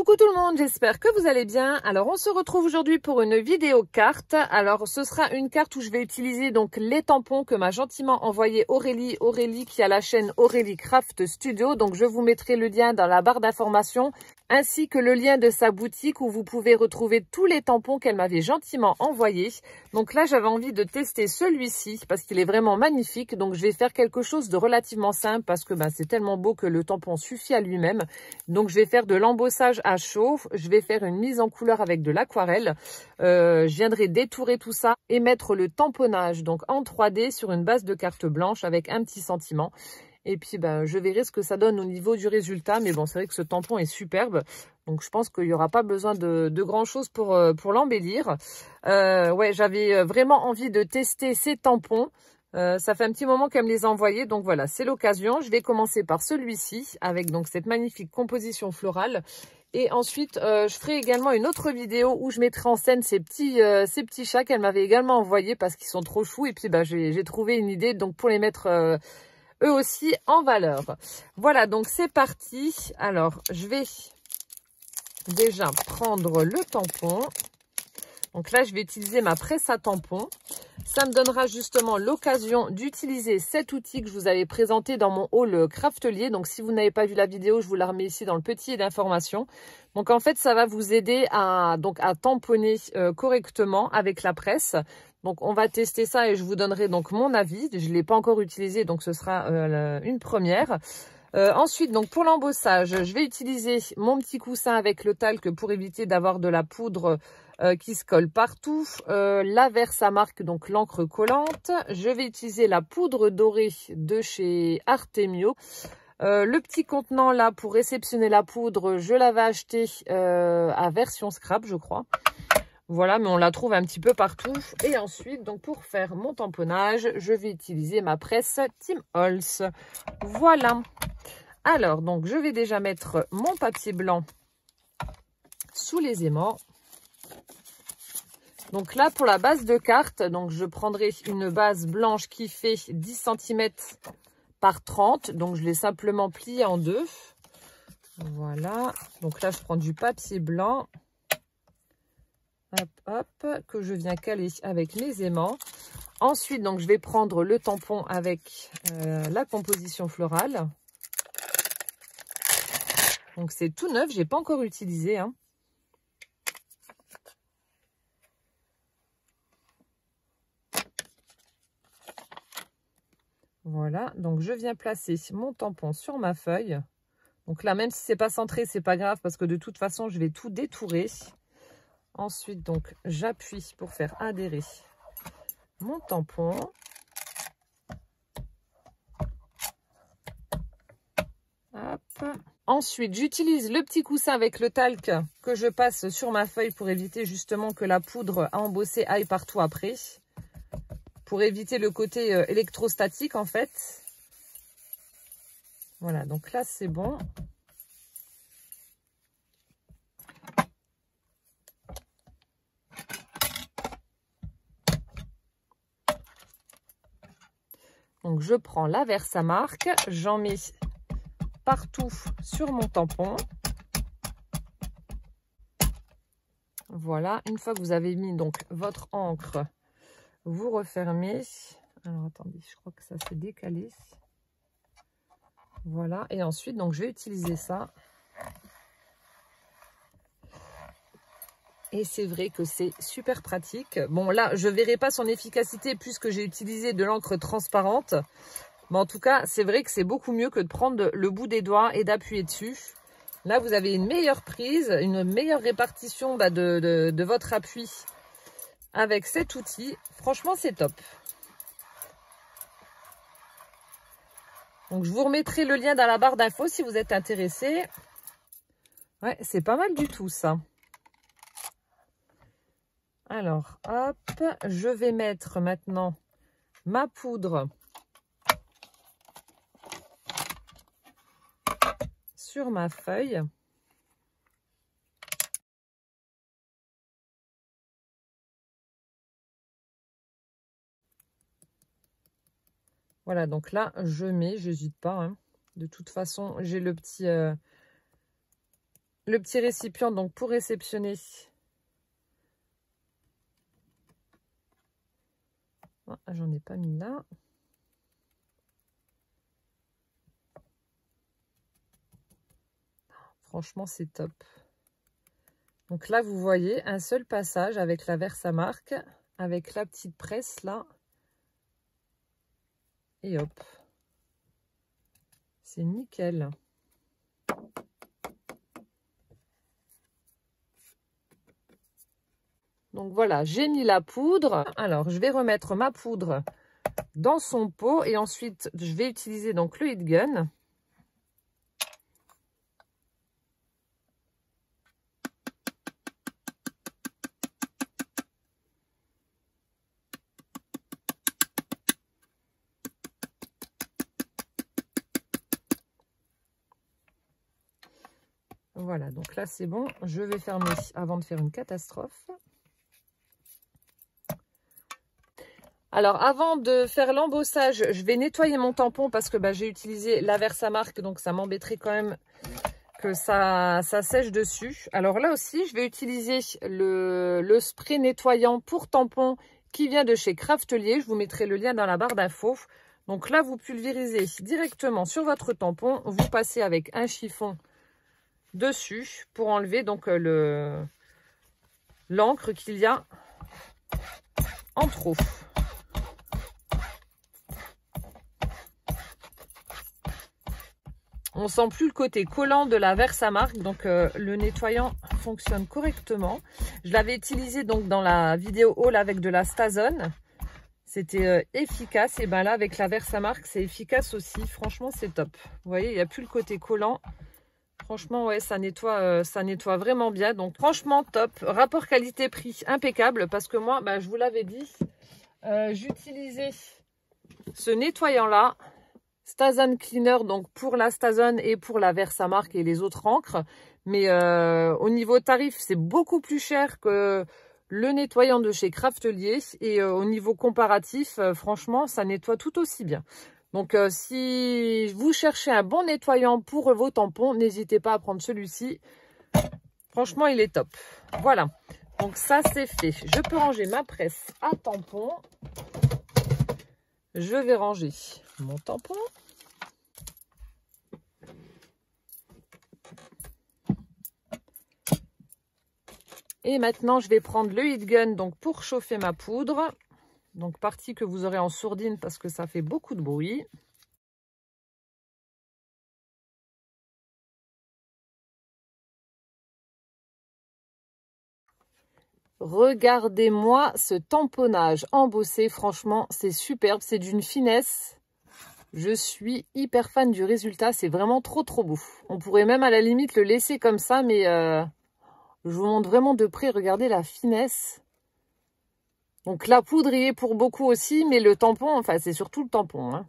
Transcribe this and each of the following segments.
Coucou tout le monde, j'espère que vous allez bien. Alors on se retrouve aujourd'hui pour une vidéo carte. Alors ce sera une carte où je vais utiliser donc les tampons que m'a gentiment envoyé Aurélie qui a la chaîne Aurélie Craft Studio. Donc je vous mettrai le lien dans la barre d'informations ainsi que le lien de sa boutique où vous pouvez retrouver tous les tampons qu'elle m'avait gentiment envoyés. Donc là j'avais envie de tester celui-ci parce qu'il est vraiment magnifique. Donc je vais faire quelque chose de relativement simple parce que c'est tellement beau que le tampon suffit à lui-même. Donc je vais faire de l'embossage à chaud, je vais faire une mise en couleur avec de l'aquarelle. Je viendrai détourer tout ça et mettre le tamponnage donc en 3D sur une base de carte blanche avec un petit sentiment. Et puis je verrai ce que ça donne au niveau du résultat. Mais bon, c'est vrai que ce tampon est superbe. Donc je pense qu'il n'y aura pas besoin de grand chose pour l'embellir. Ouais, j'avais vraiment envie de tester ces tampons. Ça fait un petit moment qu'elle me les a envoyés, donc voilà, c'est l'occasion. Je vais commencer par celui-ci avec donc cette magnifique composition florale. Et ensuite, je ferai également une autre vidéo où je mettrai en scène ces petits chats qu'elle m'avait également envoyés parce qu'ils sont trop choux. Et puis j'ai trouvé une idée donc pour les mettre eux aussi en valeur. Voilà, donc c'est parti. Alors, je vais déjà prendre le tampon. Donc là, je vais utiliser ma presse à tampon. Ça me donnera justement l'occasion d'utiliser cet outil que je vous avais présenté dans mon haul Craftelier. Donc si vous n'avez pas vu la vidéo, je vous la remets ici dans le petit d'information. Donc en fait, ça va vous aider à tamponner correctement avec la presse. Donc on va tester ça et je vous donnerai donc mon avis. Je ne l'ai pas encore utilisé, donc ce sera une première. Ensuite, donc pour l'embossage, je vais utiliser mon petit coussin avec le talc pour éviter d'avoir de la poudre qui se colle partout. La Versamark, donc l'encre collante. Je vais utiliser la poudre dorée de chez Artemio. Le petit contenant là pour réceptionner la poudre, je l'avais acheté à version scrap, je crois. Voilà, mais on la trouve un petit peu partout. Et ensuite, donc pour faire mon tamponnage, je vais utiliser ma presse Tim Holtz. Voilà. Alors, donc je vais déjà mettre mon papier blanc sous les aimants. Donc là, pour la base de carte, donc je prendrai une base blanche qui fait 10 cm par 30. Donc je l'ai simplement pliée en deux. Voilà. Donc là, je prends du papier blanc. Hop, hop, que je viens caler avec mes aimants. Ensuite, donc je vais prendre le tampon avec la composition florale. Donc c'est tout neuf, j'ai pas encore utilisé. Voilà, donc je viens placer mon tampon sur ma feuille. Donc là, même si c'est pas centré, c'est pas grave parce que de toute façon, je vais tout détourer. Ensuite, donc j'appuie pour faire adhérer mon tampon. Hop. Ensuite, j'utilise le petit coussin avec le talc que je passe sur ma feuille pour éviter justement que la poudre à embosser aille partout après. Pour éviter le côté électrostatique en fait. Voilà, donc là c'est bon. Donc je prends la Versamark, j'en mets partout sur mon tampon. Voilà, une fois que vous avez mis donc votre encre, vous refermez. Alors attendez, je crois que ça s'est décalé. Voilà, et ensuite donc je vais utiliser ça. Et c'est vrai que c'est super pratique. Bon là, je ne verrai pas son efficacité puisque j'ai utilisé de l'encre transparente. Mais en tout cas, c'est vrai que c'est beaucoup mieux que de prendre le bout des doigts et d'appuyer dessus. Là, vous avez une meilleure prise, une meilleure répartition de votre appui avec cet outil. Franchement, c'est top. Donc, je vous remettrai le lien dans la barre d'infos si vous êtes intéressé. Ouais, c'est pas mal du tout, ça. Alors, hop, je vais mettre maintenant ma poudre sur ma feuille. Voilà, donc là, je mets, j'hésite pas. De toute façon, j'ai le petit le petit récipient donc pour réceptionner. Ah, j'en ai pas mis là. Franchement, c'est top. Donc là, vous voyez un seul passage avec la Versamark, avec la petite presse là. Et hop. C'est nickel. Donc voilà, j'ai mis la poudre. Alors, je vais remettre ma poudre dans son pot et ensuite, je vais utiliser donc le heat gun. Voilà, donc là c'est bon. Je vais fermer avant de faire une catastrophe. Alors avant de faire l'embossage, je vais nettoyer mon tampon parce que j'ai utilisé la Versamark, donc ça m'embêterait quand même que ça sèche dessus. Alors là aussi, je vais utiliser le spray nettoyant pour tampon qui vient de chez Craftelier. Je vous mettrai le lien dans la barre d'infos. Donc là, vous pulvérisez directement sur votre tampon. Vous passez avec un chiffon dessus pour enlever donc l'encre qu'il y a en trop. On sent plus le côté collant de la Versamark, donc le nettoyant fonctionne correctement. Je l'avais utilisé donc dans la vidéo haul avec de la Stazone. C'était efficace. Et ben là avec la Versamark c'est efficace aussi. Franchement c'est top. Vous voyez, il n'y a plus le côté collant. Franchement ouais, ça nettoie vraiment bien. Donc franchement top. Rapport qualité-prix impeccable parce que moi, je vous l'avais dit, j'utilisais ce nettoyant là. Stazone Cleaner, donc pour la Stazone et pour la Versamark et les autres encres. Mais au niveau tarif, c'est beaucoup plus cher que le nettoyant de chez Craftelier. Et au niveau comparatif, franchement, ça nettoie tout aussi bien. Donc si vous cherchez un bon nettoyant pour vos tampons, n'hésitez pas à prendre celui-ci. Franchement, il est top. Voilà. Donc ça, c'est fait. Je peux ranger ma presse à tampons. Je vais ranger mon tampon. Et maintenant, je vais prendre le heat gun donc pour chauffer ma poudre. Donc partie que vous aurez en sourdine parce que ça fait beaucoup de bruit. Regardez-moi ce tamponnage embossé, franchement, c'est superbe, c'est d'une finesse. Je suis hyper fan du résultat, c'est vraiment trop beau. On pourrait même à la limite le laisser comme ça, mais je vous montre vraiment de près, regardez la finesse. Donc la poudre y est pour beaucoup aussi, mais le tampon, enfin c'est surtout le tampon. Hein.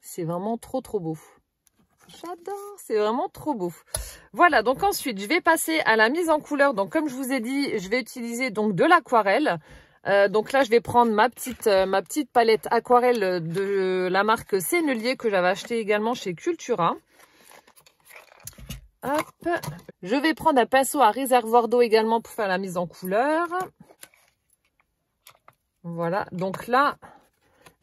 C'est vraiment trop beau. J'adore, c'est vraiment trop beau. Voilà, donc ensuite, je vais passer à la mise en couleur. Donc, comme je vous ai dit, je vais utiliser donc de l'aquarelle. Donc là, je vais prendre ma petite palette aquarelle de la marque Sennelier que j'avais acheté également chez Cultura. Hop. Je vais prendre un pinceau à réservoir d'eau également pour faire la mise en couleur. Voilà, donc là...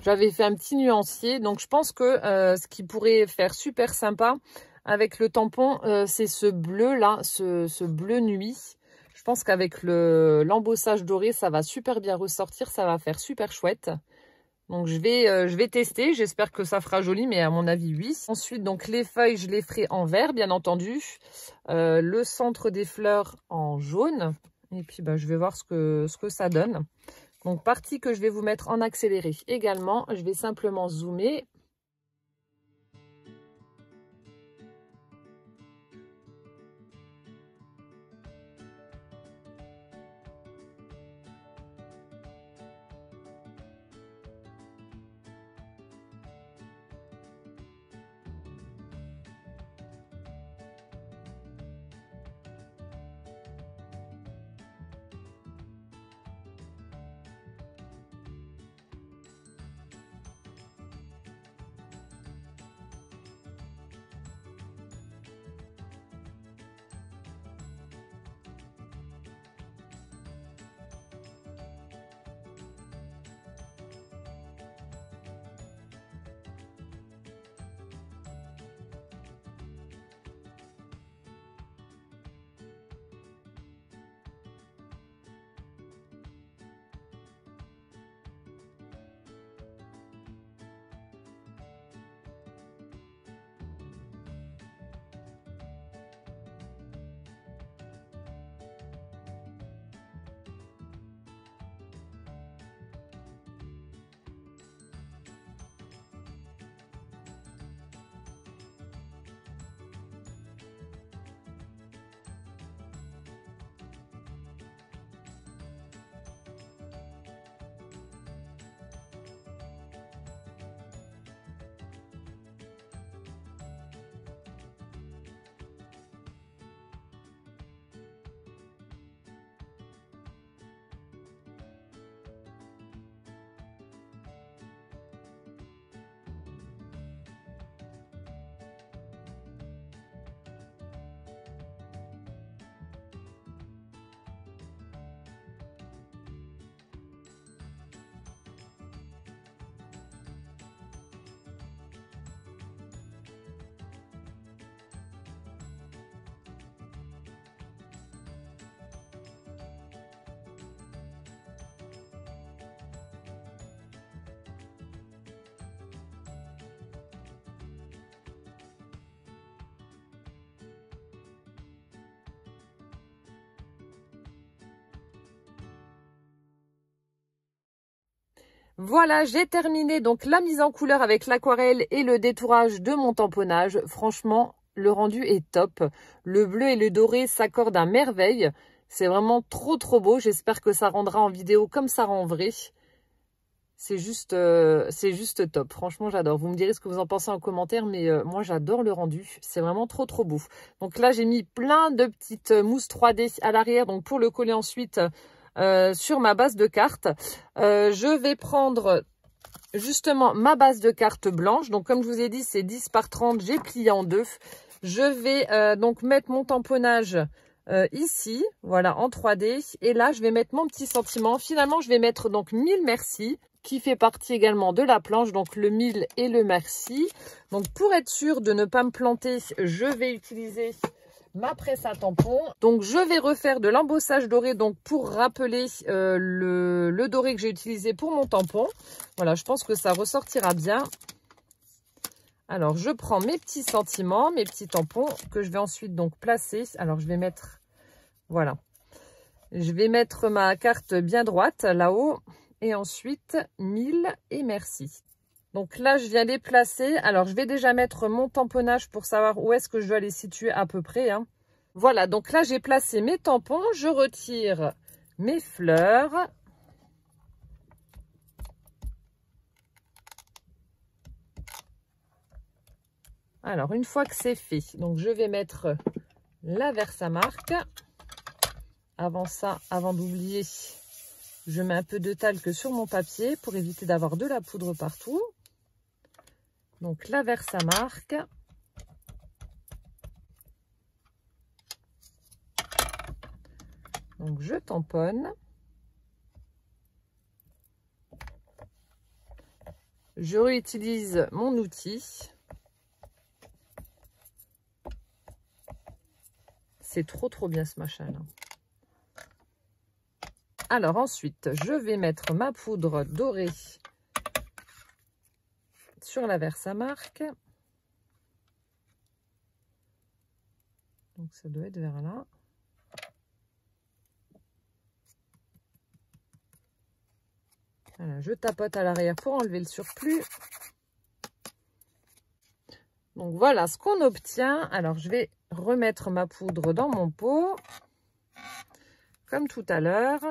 J'avais fait un petit nuancier, donc je pense que ce qui pourrait faire super sympa avec le tampon, c'est ce bleu là, ce bleu nuit. Je pense qu'avec l'embossage doré, ça va super bien ressortir, ça va faire super chouette. Donc je vais tester, j'espère que ça fera joli, mais à mon avis oui. Ensuite donc les feuilles, je les ferai en vert bien entendu. Le centre des fleurs en jaune. Et puis je vais voir ce que ça donne. Donc, partie que je vais vous mettre en accéléré également. Je vais simplement zoomer. Voilà, j'ai terminé donc la mise en couleur avec l'aquarelle et le détourage de mon tamponnage. Franchement, le rendu est top. Le bleu et le doré s'accordent à merveille. C'est vraiment trop beau. J'espère que ça rendra en vidéo comme ça rend en vrai. C'est juste top. Franchement, j'adore. Vous me direz ce que vous en pensez en commentaire, mais moi, j'adore le rendu. C'est vraiment trop beau. Donc là, j'ai mis plein de petites mousses 3D à l'arrière, donc pour le coller ensuite sur ma base de carte. Je vais prendre justement ma base de carte blanche. Donc comme je vous ai dit, c'est 10 par 30. J'ai plié en deux. Je vais donc mettre mon tamponnage ici, voilà, en 3D. Et là, je vais mettre mon petit sentiment. Finalement, je vais mettre donc 1000 merci, qui fait partie également de la planche, donc le 1000 et le merci. Donc pour être sûr de ne pas me planter, je vais utiliser ma presse à tampon. Donc je vais refaire de l'embossage doré, donc pour rappeler le doré que j'ai utilisé pour mon tampon. Voilà, je pense que ça ressortira bien. Alors je prends mes petits sentiments, mes petits tampons que je vais ensuite donc placer. Alors je vais mettre, voilà, je vais mettre ma carte bien droite là-haut. Et ensuite, 1000 et merci. Donc là, je viens les placer. Alors, je vais déjà mettre mon tamponnage pour savoir où est-ce que je dois les situer à peu près. Hein. Voilà, donc là, j'ai placé mes tampons. Je retire mes fleurs. Alors, une fois que c'est fait, donc je vais mettre la Versamark. Avant ça, avant d'oublier... je mets un peu de talc sur mon papier pour éviter d'avoir de la poudre partout. Donc la Versamark. Donc je tamponne. Je réutilise mon outil. C'est trop bien ce machin là. Alors ensuite, je vais mettre ma poudre dorée sur la Versamark. Donc ça doit être vers là. Voilà, je tapote à l'arrière pour enlever le surplus. Donc voilà ce qu'on obtient. Alors je vais remettre ma poudre dans mon pot, comme tout à l'heure.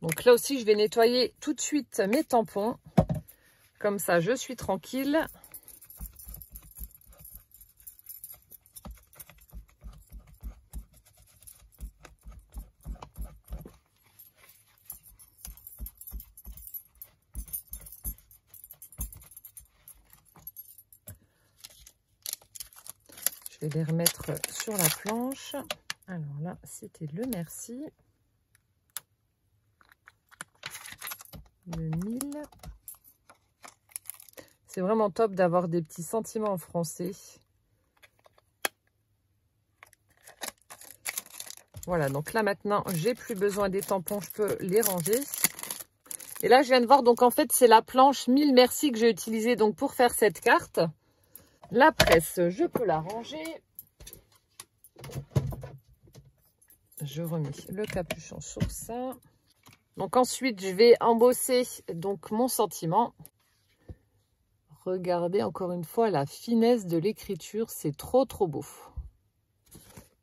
Donc là aussi, je vais nettoyer tout de suite mes tampons. Comme ça, je suis tranquille. Je vais les remettre sur la planche. Alors là, c'était le merci. Le 1000. C'est vraiment top d'avoir des petits sentiments en français. Voilà, donc là maintenant, j'ai plus besoin des tampons, je peux les ranger. Et là, je viens de voir, donc en fait, c'est la planche 1000 merci que j'ai utilisée donc pour faire cette carte. La presse, je peux la ranger. Je remets le capuchon sur ça. Donc ensuite, je vais embosser donc mon sentiment. Regardez encore une fois la finesse de l'écriture, c'est trop beau.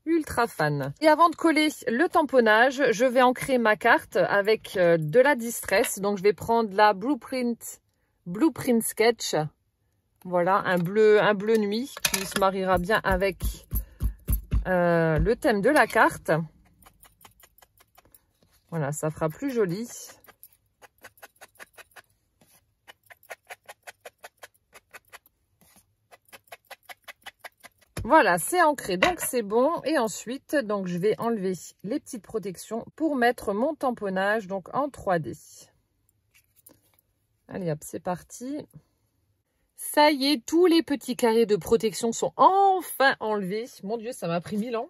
Ultra fan. Et avant de coller le tamponnage, je vais ancrer ma carte avec de la distress. Donc je vais prendre la Blueprint Sketch. Voilà, un bleu nuit qui se mariera bien avec le thème de la carte. Voilà, ça fera plus joli. Voilà, c'est ancré, donc c'est bon. Et ensuite, donc je vais enlever les petites protections pour mettre mon tamponnage donc en 3D. Allez hop, c'est parti. Ça y est, tous les petits carrés de protection sont enfin enlevés. Mon Dieu, ça m'a pris 1000 ans.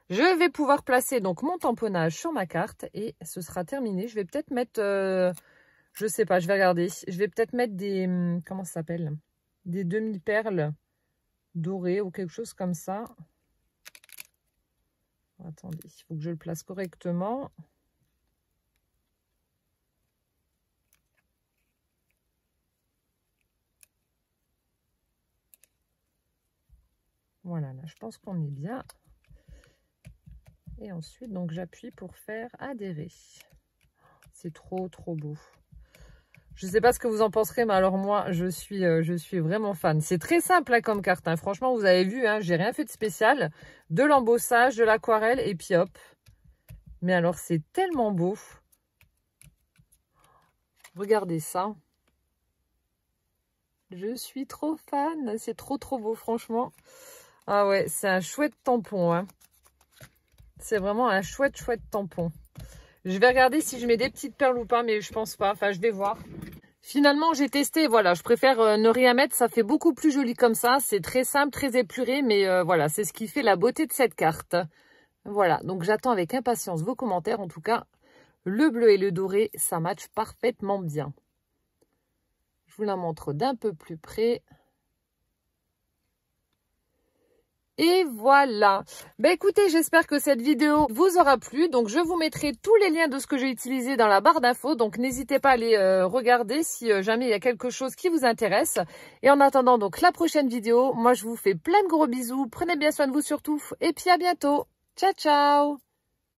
Je vais pouvoir placer donc mon tamponnage sur ma carte et ce sera terminé. Je vais peut-être mettre, je sais pas, je vais regarder. Je vais peut-être mettre des, comment ça s'appelle? Des demi-perles dorées ou quelque chose comme ça. Attendez, il faut que je le place correctement. Voilà, là, je pense qu'on est bien. Et ensuite, donc, j'appuie pour faire adhérer. C'est trop, trop beau. Je ne sais pas ce que vous en penserez, mais alors moi, je suis vraiment fan. C'est très simple là, comme carte. Hein. Franchement, vous avez vu, hein, j'ai rien fait de spécial. De l'embossage, de l'aquarelle, et puis hop. Mais alors, c'est tellement beau. Regardez ça. Je suis trop fan. C'est trop, trop beau, franchement. Ah ouais, c'est un chouette tampon. Hein. C'est vraiment un chouette, chouette tampon. Je vais regarder si je mets des petites perles ou pas, mais je pense pas. Enfin, je vais voir. Finalement, j'ai testé. Voilà, je préfère ne rien mettre. Ça fait beaucoup plus joli comme ça. C'est très simple, très épuré. Mais voilà, c'est ce qui fait la beauté de cette carte. Voilà, donc j'attends avec impatience vos commentaires. En tout cas, le bleu et le doré, ça match parfaitement bien. Je vous la montre d'un peu plus près. Et voilà. Ben écoutez, j'espère que cette vidéo vous aura plu. Donc je vous mettrai tous les liens de ce que j'ai utilisé dans la barre d'infos. Donc n'hésitez pas à aller regarder si jamais il y a quelque chose qui vous intéresse. Et en attendant donc la prochaine vidéo, moi je vous fais plein de gros bisous. Prenez bien soin de vous surtout. Et puis à bientôt. Ciao, ciao.